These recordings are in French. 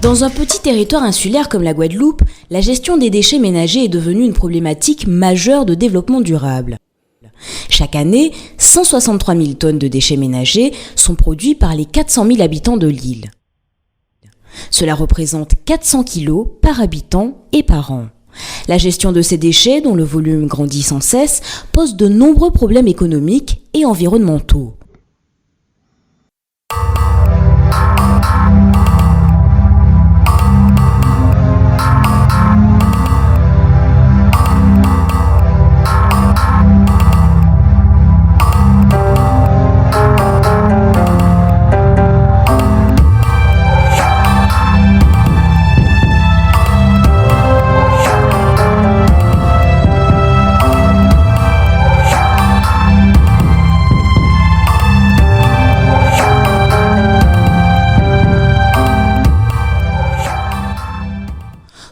Dans un petit territoire insulaire comme la Guadeloupe, la gestion des déchets ménagers est devenue une problématique majeure de développement durable. Chaque année, 163 000 tonnes de déchets ménagers sont produits par les 400 000 habitants de l'île. Cela représente 400 kilos par habitant et par an. La gestion de ces déchets, dont le volume grandit sans cesse, pose de nombreux problèmes économiques et environnementaux.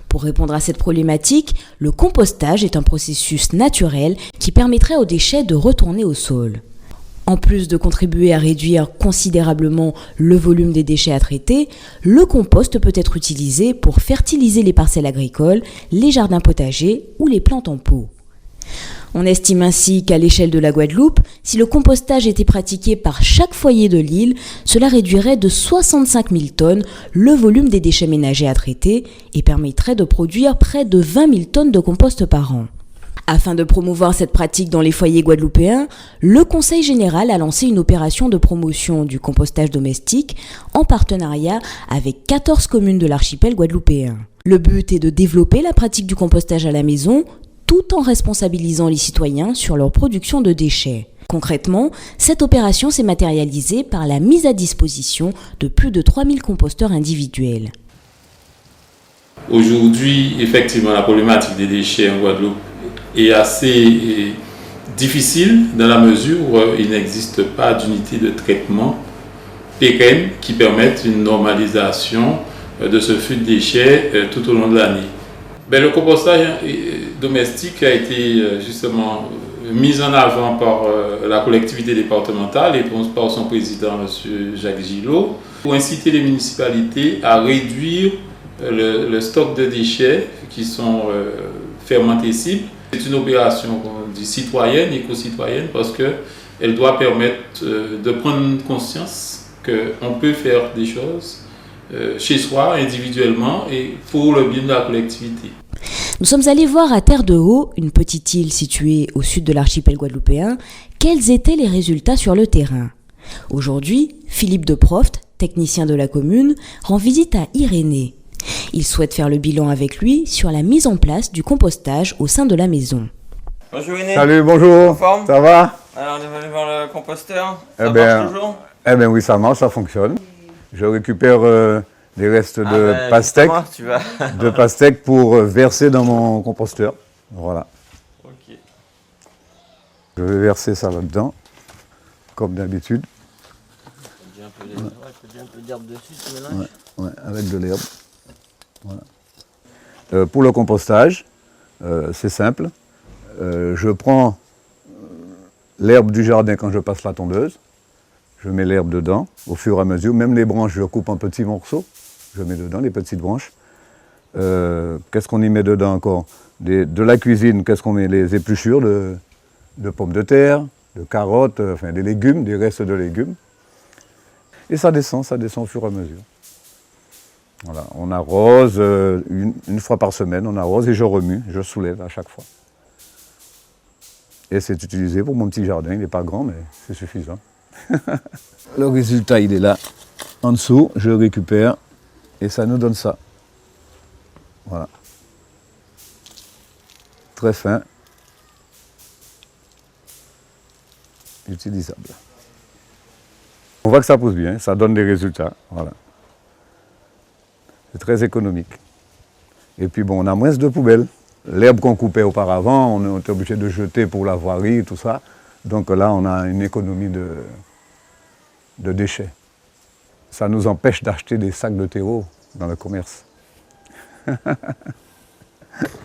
Pour répondre à cette problématique, le compostage est un processus naturel qui permettrait aux déchets de retourner au sol. En plus de contribuer à réduire considérablement le volume des déchets à traiter, le compost peut être utilisé pour fertiliser les parcelles agricoles, les jardins potagers ou les plantes en pot. On estime ainsi qu'à l'échelle de la Guadeloupe, si le compostage était pratiqué par chaque foyer de l'île, cela réduirait de 65 000 tonnes le volume des déchets ménagers à traiter et permettrait de produire près de 20 000 tonnes de compost par an. Afin de promouvoir cette pratique dans les foyers guadeloupéens, le Conseil général a lancé une opération de promotion du compostage domestique en partenariat avec 14 communes de l'archipel guadeloupéen. Le but est de développer la pratique du compostage à la maison, tout en responsabilisant les citoyens sur leur production de déchets. Concrètement, cette opération s'est matérialisée par la mise à disposition de plus de 3000 composteurs individuels. Aujourd'hui, effectivement, la problématique des déchets en Guadeloupe est assez difficile dans la mesure où il n'existe pas d'unité de traitement pérenne qui permette une normalisation de ce flux de déchets tout au long de l'année. Le compostage domestique a été justement mis en avant par la collectivité départementale et par son président, M. Jacques Gillot, pour inciter les municipalités à réduire le stock de déchets qui sont fermentescibles. C'est une opération citoyenne, éco-citoyenne, parce qu'elle doit permettre de prendre conscience qu'on peut faire des choses chez soi, individuellement, et pour le bien de la collectivité. Nous sommes allés voir à Terre-de-Haut, une petite île située au sud de l'archipel guadeloupéen, quels étaient les résultats sur le terrain. Aujourd'hui, Philippe Deproft, technicien de la commune, rend visite à Irénée. Il souhaite faire le bilan avec lui sur la mise en place du compostage au sein de la maison. Bonjour Irénée. Salut, bonjour. En forme ? Ça va ? Alors on est venu voir le composteur. Ça marche toujours ? Eh bien oui, ça marche, ça fonctionne. Je récupère des restes de pastèque pour verser dans mon composteur. Voilà. Ok. Je vais verser ça là-dedans, comme d'habitude. Il y a un peu d'herbe dessus, tu mélanges ? Ouais, avec de l'herbe. Voilà. Pour le compostage, c'est simple. Je prends l'herbe du jardin quand je passe la tondeuse. Je mets l'herbe dedans, au fur et à mesure. Même les branches, je coupe en petits morceaux. Je mets dedans les petites branches. Qu'est-ce qu'on y met dedans encore ? De la cuisine, qu'est-ce qu'on met ? Les épluchures de pommes de terre, de carottes, enfin des légumes, des restes de légumes. Et ça descend au fur et à mesure. Voilà, on arrose une fois par semaine, on arrose et je remue, je soulève à chaque fois. Et c'est utilisé pour mon petit jardin, il n'est pas grand mais c'est suffisant. Le résultat il est là, en dessous, je récupère et ça nous donne ça. Voilà. Très fin. Utilisable. On voit que ça pousse bien, ça donne des résultats. Voilà. C'est très économique. Et puis bon, on a moins de poubelles. L'herbe qu'on coupait auparavant, on était obligé de jeter pour la voirie et tout ça. Donc là, on a une économie de déchets. Ça nous empêche d'acheter des sacs de terreau dans le commerce.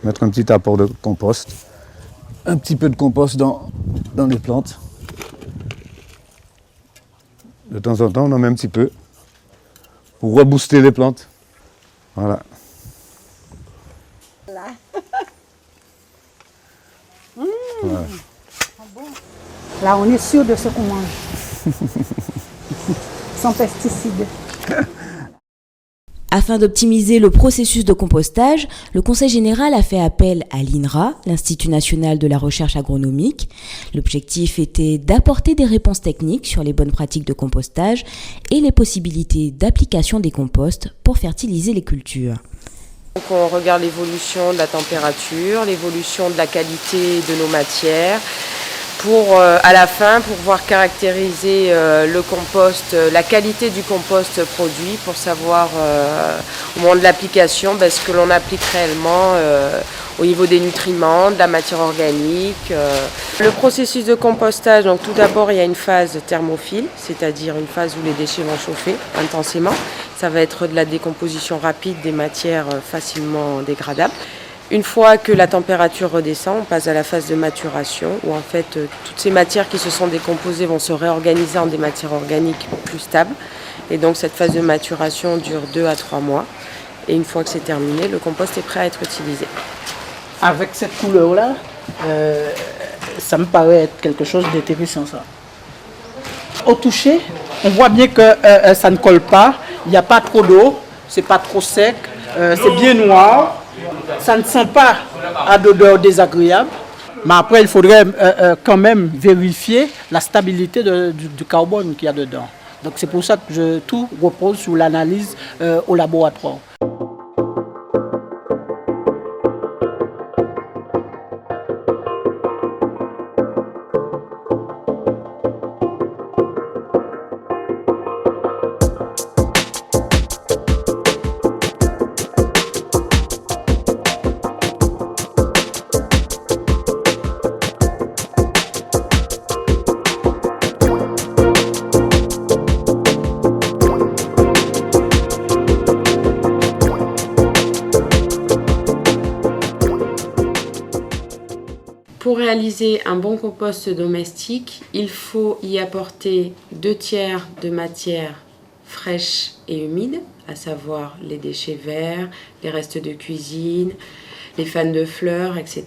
Mettre un petit apport de compost. Un petit peu de compost dans les plantes. De temps en temps, on en met un petit peu pour rebooster les plantes. Voilà. Voilà. Là, on est sûr de ce qu'on mange. Sans pesticides. Afin d'optimiser le processus de compostage, le Conseil général a fait appel à l'INRA, l'Institut national de la recherche agronomique. L'objectif était d'apporter des réponses techniques sur les bonnes pratiques de compostage et les possibilités d'application des composts pour fertiliser les cultures. Donc on regarde l'évolution de la température, l'évolution de la qualité de nos matières, pour à la fin pour pouvoir caractériser le compost, la qualité du compost produit, pour savoir au moment de l'application ce que l'on applique réellement au niveau des nutriments, de la matière organique. Le processus de compostage, donc tout d'abord il y a une phase thermophile, c'est-à-dire une phase où les déchets vont chauffer intensément. Ça va être de la décomposition rapide des matières facilement dégradables. Une fois que la température redescend, on passe à la phase de maturation où en fait toutes ces matières qui se sont décomposées vont se réorganiser en des matières organiques plus stables. Et donc cette phase de maturation dure 2 à 3 mois. Et une fois que c'est terminé, le compost est prêt à être utilisé. Avec cette couleur-là, ça me paraît être quelque chose d'intéressant, ça. Au toucher, on voit bien que ça ne colle pas, il n'y a pas trop d'eau, c'est pas trop sec, c'est bien noir. Ça ne sent pas à d'odeur désagréable, mais après il faudrait quand même vérifier la stabilité du carbone qu'il y a dedans. Donc c'est pour ça que tout repose sur l'analyse au laboratoire. Pour réaliser un bon compost domestique, il faut y apporter 2/3 de matière fraîche et humide, à savoir les déchets verts, les restes de cuisine, les fans de fleurs, etc.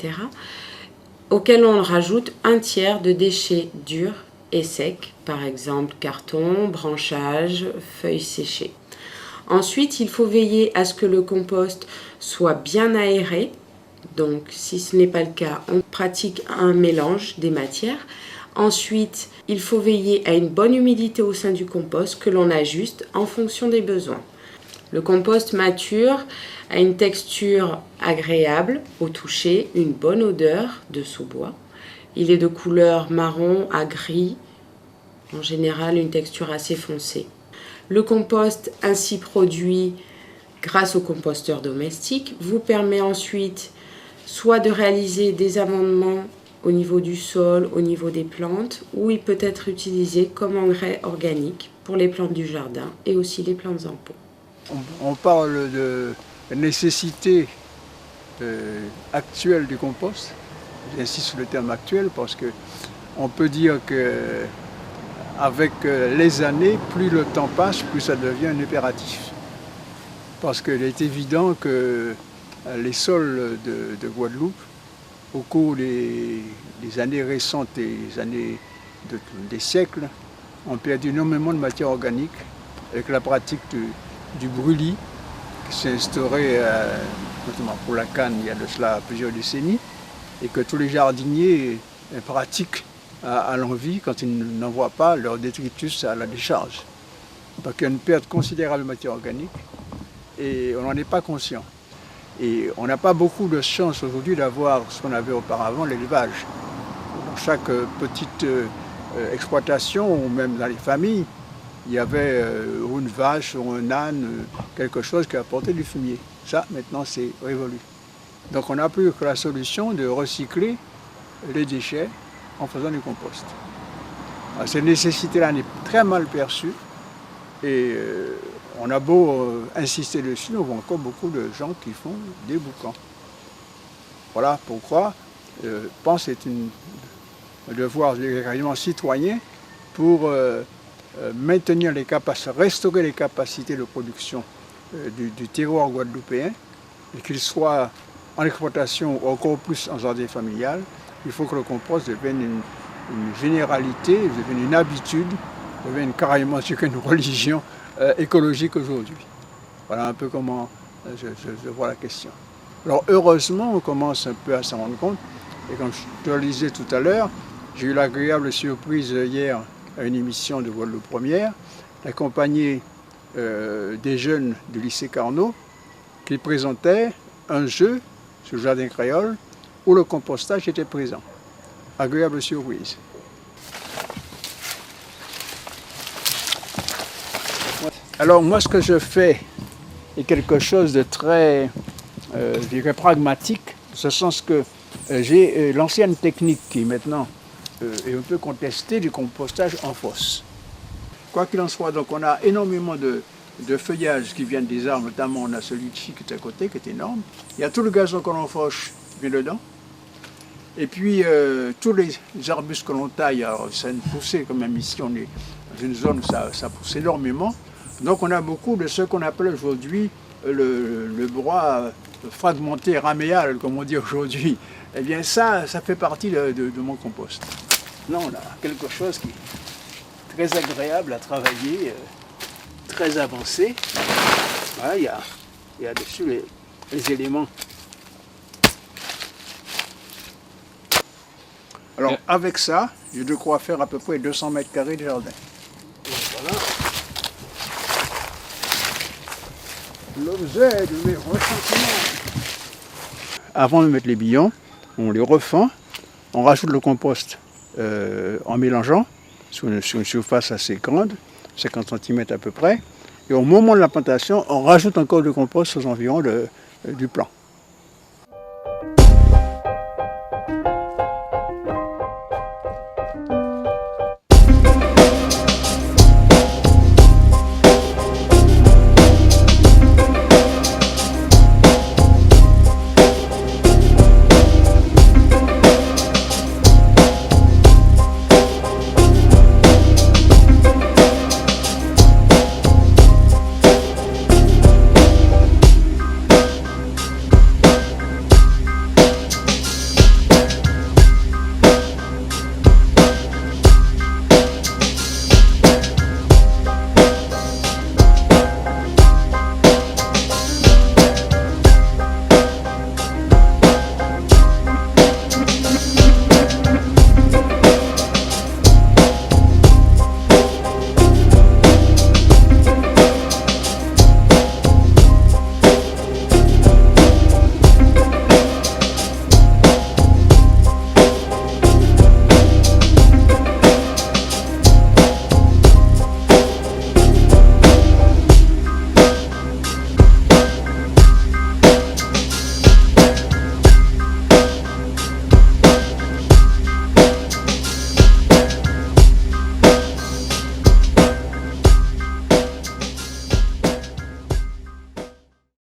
Auquel on rajoute 1/3 de déchets durs et secs, par exemple carton, branchages, feuilles séchées. Ensuite, il faut veiller à ce que le compost soit bien aéré. Donc, si ce n'est pas le cas, on pratique un mélange des matières. Ensuite, il faut veiller à une bonne humidité au sein du compost que l'on ajuste en fonction des besoins. Le compost mature a une texture agréable au toucher, une bonne odeur de sous-bois. Il est de couleur marron à gris, en général une texture assez foncée. Le compost ainsi produit grâce au composteur domestique vous permet ensuite soit de réaliser des amendements au niveau du sol, au niveau des plantes, ou il peut être utilisé comme engrais organique pour les plantes du jardin et aussi les plantes en pot. On parle de la nécessité actuelle du compost. J'insiste sur le terme actuel parce qu'on peut dire qu'avec les années, plus le temps passe, plus ça devient un impératif. Parce qu'il est évident que les sols de Guadeloupe, au cours des années récentes et des siècles, ont perdu énormément de matière organique avec la pratique du brûlis qui s'est instauré notamment pour la canne il y a de cela plusieurs décennies et que tous les jardiniers pratiquent à l'envi quand ils n'envoient pas leur détritus à la décharge. Donc il y a une perte considérable de matière organique et on n'en est pas conscient. Et on n'a pas beaucoup de chance aujourd'hui d'avoir ce qu'on avait auparavant, l'élevage. Dans chaque petite exploitation, ou même dans les familles, il y avait une vache ou un âne, quelque chose qui apportait du fumier. Ça, maintenant, c'est révolu. Donc on n'a plus que la solution de recycler les déchets en faisant du compost. Alors, cette nécessité-là est très mal perçue et on a beau insister dessus, on voit encore beaucoup de gens qui font des boucans. Voilà pourquoi je pense que c'est un devoir quasiment citoyen pour maintenir restaurer les capacités de production du terroir guadeloupéen, et qu'il soit en exploitation ou encore plus en jardin familial, il faut que le compost devienne une généralité, devienne une habitude, devienne carrément ce qu'est une religion écologique aujourd'hui. Voilà un peu comment je vois la question. Alors heureusement, on commence un peu à s'en rendre compte, et comme je te le disais tout à l'heure, j'ai eu l'agréable surprise hier à une émission de Guadeloupe Première, d'accompagner des jeunes du lycée Carnot qui présentaient un jeu sur le jardin créole où le compostage était présent. Agréable surprise. Alors moi, ce que je fais est quelque chose de très, je dirais, pragmatique, en ce sens que j'ai l'ancienne technique qui maintenant est un peu contestée du compostage en fosse. Quoi qu'il en soit, donc on a énormément de feuillages qui viennent des arbres, notamment on a celui de chi qui est à côté, qui est énorme. Il y a tout le gazon que l'on fauche qui vient dedans. Et puis tous les arbustes que l'on taille, alors ça a une poussée quand même ici, on est dans une zone où ça pousse énormément. Donc on a beaucoup de ce qu'on appelle aujourd'hui le bois fragmenté, raméal, comme on dit aujourd'hui. Eh bien ça fait partie de mon compost. Non, on a quelque chose qui est très agréable à travailler, très avancé. Voilà, il y a dessus les éléments. Alors avec ça, j'ai de quoi faire à peu près 200 mètres carrés de jardin. Voilà. L'objet de mes ressentiments. Avant de mettre les billons, on les refend, on rajoute le compost en mélangeant sur une surface assez grande, 50 cm à peu près. Et au moment de la plantation, on rajoute encore du compost aux environs du plan.